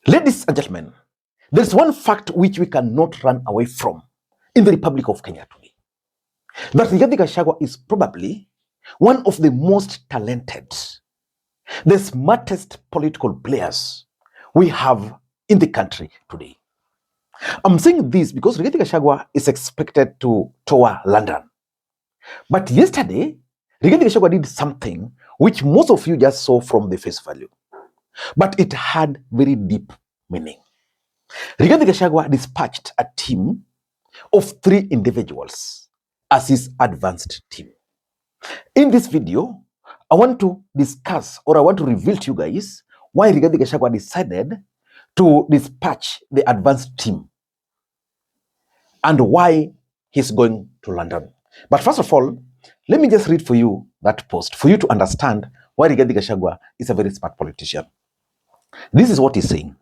Ladies and gentlemen, there's one fact which we cannot run away from in the Republic of Kenya today. That Rigathi Gachagua is probably one of the most talented, the smartest political players we have in the country today. I'm saying this because Rigathi Gachagua is expected to tour London. But yesterday, Rigathi Gachagua did something which most of you just saw from the face value. But it had very deep meaning. Rigathi Gachagua dispatched a team of 3 individuals as his advanced team. In this video, I want to discuss, or I want to reveal to you guys why Rigathi Gachagua decided to dispatch the advanced team and why he's going to London. But first of all, let me just read for you that post for you to understand why Rigathi Gachagua is a very smart politician. This is what he's saying.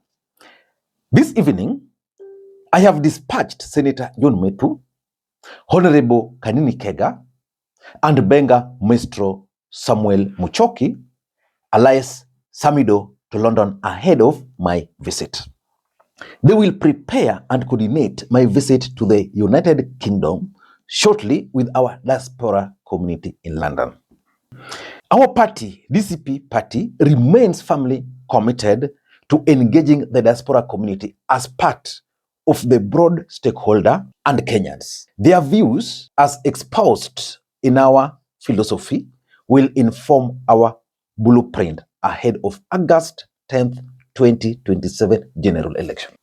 This evening, I have dispatched Senator John Methu, Honorable Kanini Kega, and Benga Maestro Samuel Muchoki, alias Samidoh, to London ahead of my visit. They will prepare and coordinate my visit to the United Kingdom shortly with our diaspora community in London. Our party, DCP party, remains firmly committed to engaging the diaspora community as part of the broad stakeholder and Kenyans. Their views, as espoused in our philosophy, will inform our blueprint ahead of August 10th, 2027 general election.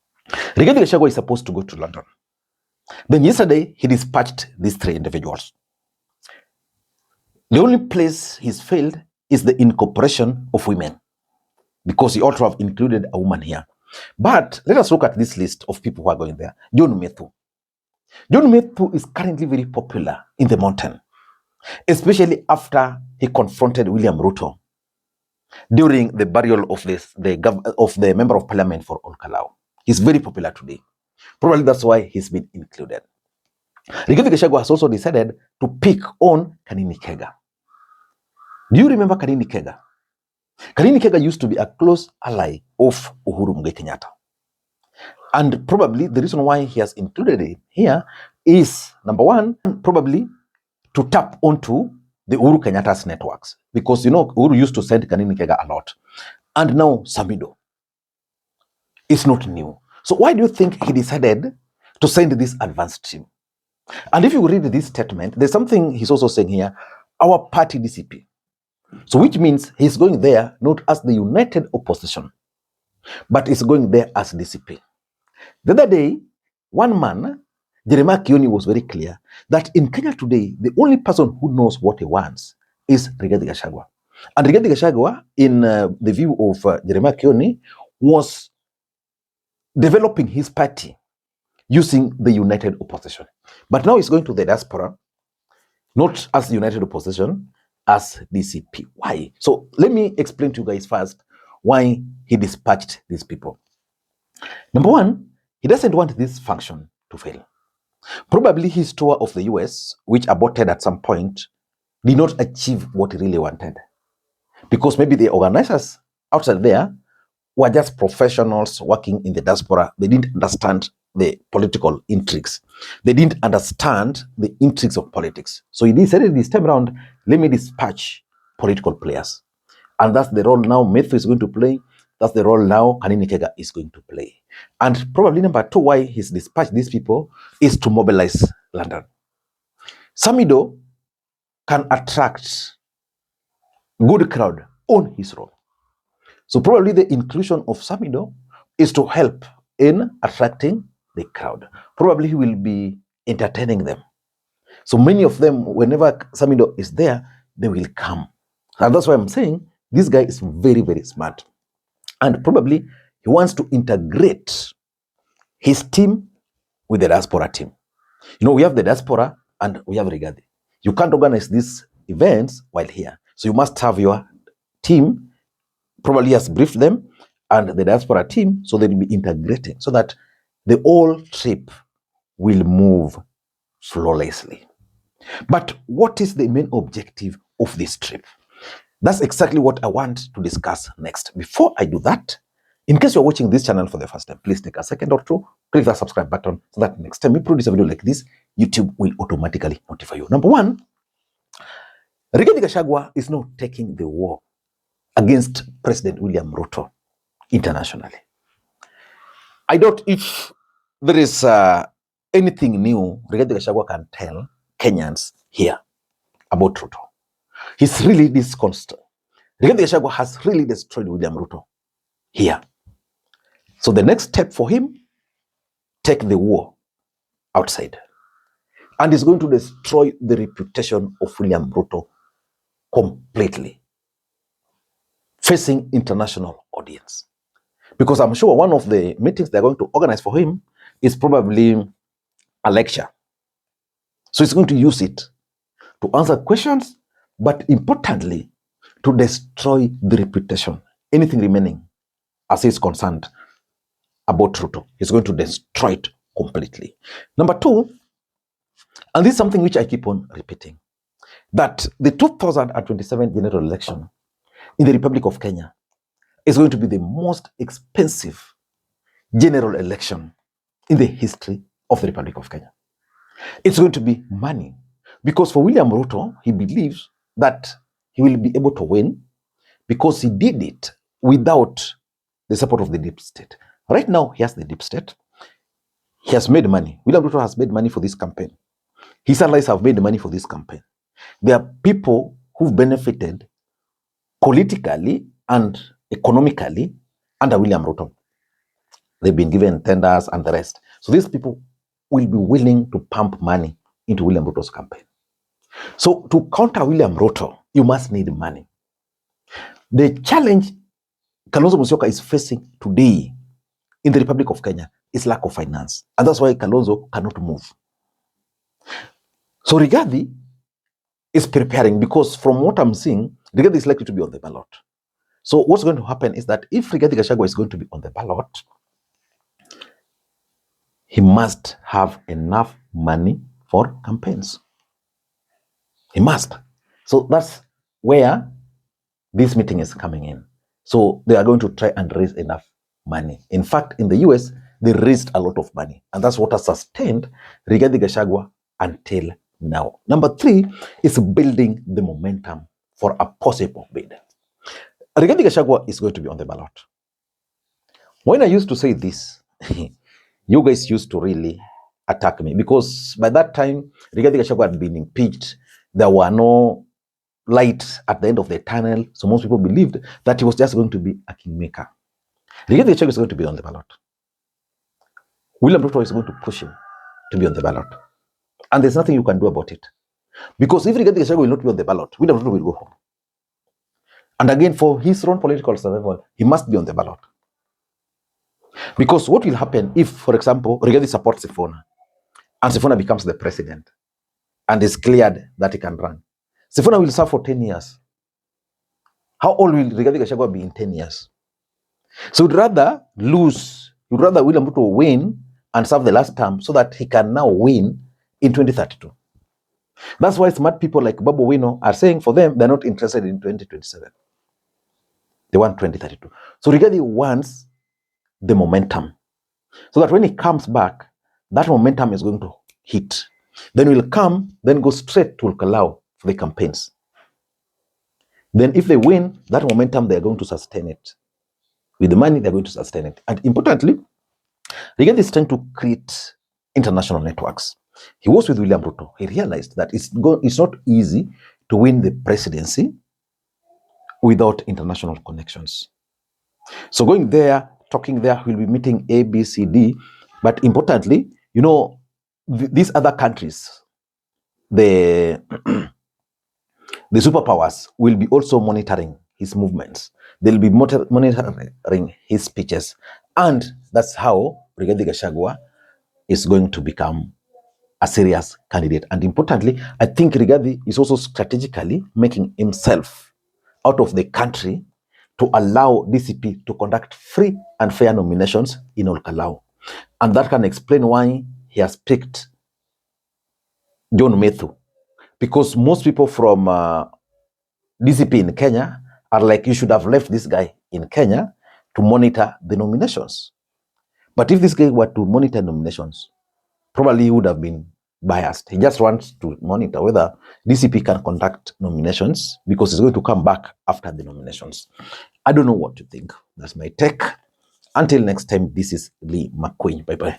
Rigathi Gachagua is supposed to go to London. Then yesterday, he dispatched these 3 individuals. The only place he's failed is the incorporation of women, because he ought to have included a woman here. But let us look at this list of people who are going there. John Methu. John Methu is currently very popular in the mountain, especially after he confronted William Ruto during the burial of the member of parliament for Kalou. He's very popular today. Probably that's why he's been included. Rigathi Gachagua has also decided to pick on Kanini Kega. Do you remember Kanini Kega? Kanini Kega used to be a close ally of Uhuru Kenyatta. And probably the reason why he has included it here is, number one, probably to tap onto the Uhuru Kenyatta's networks. Because, you know, Uhuru used to send Kanini Kega a lot. And now Samidoh. It's not new. So why do you think he decided to send this advanced team? And if you read this statement, there's something he's also saying here, our party DCP. So which means he's going there not as the united opposition, but he's going there as DCP. The other day, one man, Jeremiah Kioni, was very clear that in Kenya today, the only person who knows what he wants is Rigathi Gachagua. And Rigathi Gachagua, in the view of Jeremiah Kioni, was developing his party using the united opposition. But now he's going to the diaspora, not as united opposition, as DCP. Why? So let me explain to you guys first why he dispatched these people. Number one, he doesn't want this function to fail. Probably his tour of the US, which aborted at some point, did not achieve what he really wanted. Because maybe the organizers outside there were just professionals working in the diaspora. They didn't understand the political intrigues. They didn't understand the intrigues of politics. So he decided this time around, let me dispatch political players. And that's the role now Methu is going to play. That's the role now Kanini Kega is going to play. And probably number 2, why he's dispatched these people is to mobilize London. Samidoh can attract good crowd on his role. So probably the inclusion of Samidoh is to help in attracting the crowd. Probably he will be entertaining them. So many of them, whenever Samidoh is there, they will come. And that's why I'm saying this guy is very, very smart. And probably he wants to integrate his team with the diaspora team. You know, we have the diaspora and we have Rigathi. You can't organize these events while here. So you must have your team, probably has briefed them, and the diaspora team, so they'll be integrating so that the whole trip will move flawlessly. But what is the main objective of this trip? That's exactly what I want to discuss next. Before I do that, In case you're watching this channel for the first time, please take a second or two, click that subscribe button so that next time we produce a video like this, YouTube will automatically notify you. Number one, Rigathi Gachagua is now taking the war against President William Ruto internationally. I doubt if there is anything new Rigathi Gachagua can tell Kenyans here about Ruto. He's really disconstant. Rigathi Gachagua has really destroyed William Ruto here. So the next step for him, take the war outside. And he's going to destroy the reputation of William Ruto completely, facing international audience. Because I'm sure one of the meetings they're going to organize for him is probably a lecture. So he's going to use it to answer questions, but importantly, to destroy the reputation. Anything remaining as he's concerned about Ruto, he's going to destroy it completely. Number two, and this is something which I keep on repeating, that the 2027 general election in the Republic of Kenya is going to be the most expensive general election in the history of the Republic of Kenya. It's going to be money, because for William Ruto, he believes that he will be able to win because he did it without the support of the deep state. Right now, he has the deep state. He has made money. William Ruto has made money for this campaign. His allies have made money for this campaign. There are people who've benefited politically and economically under William Ruto. They've been given tenders and the rest. So these people will be willing to pump money into William Ruto's campaign. So to counter William Ruto, you must need money. The challenge Kalonzo Musyoka is facing today in the Republic of Kenya is lack of finance. And that's why Kalonzo cannot move. So Rigathi is preparing, because from what I'm seeing, Rigathi is likely to be on the ballot. So what's going to happen is that if Rigathi Gachagua is going to be on the ballot, he must have enough money for campaigns. He must. So that's where this meeting is coming in. So they are going to try and raise enough money. In fact, in the US, they raised a lot of money, and that's what has sustained Rigathi Gachagua until now. Number three is building the momentum for a possible bid. Rigathi Gachagua is going to be on the ballot. When I used to say this, you guys used to really attack me, because by that time, Rigathi Gachagua had been impeached. There were no light at the end of the tunnel. So most people believed that he was just going to be a kingmaker. Rigathi Gachagua is going to be on the ballot. William Ruto is going to push him to be on the ballot. And there's nothing you can do about it. Because if Rigathi Gachagua will not be on the ballot, William Ruto will go home. And again, for his own political survival, he must be on the ballot. Because what will happen if, for example, Rigathi supports Sifuna, and Sifuna becomes the president, and is cleared that he can run? Sifuna will serve for 10 years. How old will Rigathi Gachagua be in 10 years? So you'd rather lose, you'd rather William Ruto win and serve the last term so that he can now win in 2032. That's why smart people like Babu Wino are saying for them, they're not interested in 2027. They want 2032. So Rigathi wants the momentum, so that when he comes back, that momentum is going to hit. Then we'll come, then go straight to Kalou for the campaigns. Then if they win, that momentum, they're going to sustain it. With the money, they're going to sustain it. And importantly, Rigathi is trying to create international networks. He was with William Ruto. He realized that it's not easy to win the presidency without international connections. So going there, talking there, we'll be meeting A, B, C, D. But importantly, you know, these other countries, the superpowers will be also monitoring his movements. They'll be monitoring his speeches. And that's how Rigathi Gachagua is going to become a serious candidate. And importantly, I think Rigathi is also strategically making himself out of the country to allow DCP to conduct free and fair nominations in Kalou. And that can explain why he has picked John Methu. Because most people from DCP in Kenya are like, you should have left this guy in Kenya to monitor the nominations. But if this guy were to monitor nominations, probably he would have been biased. He just wants to monitor whether DCP can conduct nominations because he's going to come back after the nominations. I don't know what to think. That's my take. Until next time, this is Lee Makwiny. Bye-bye.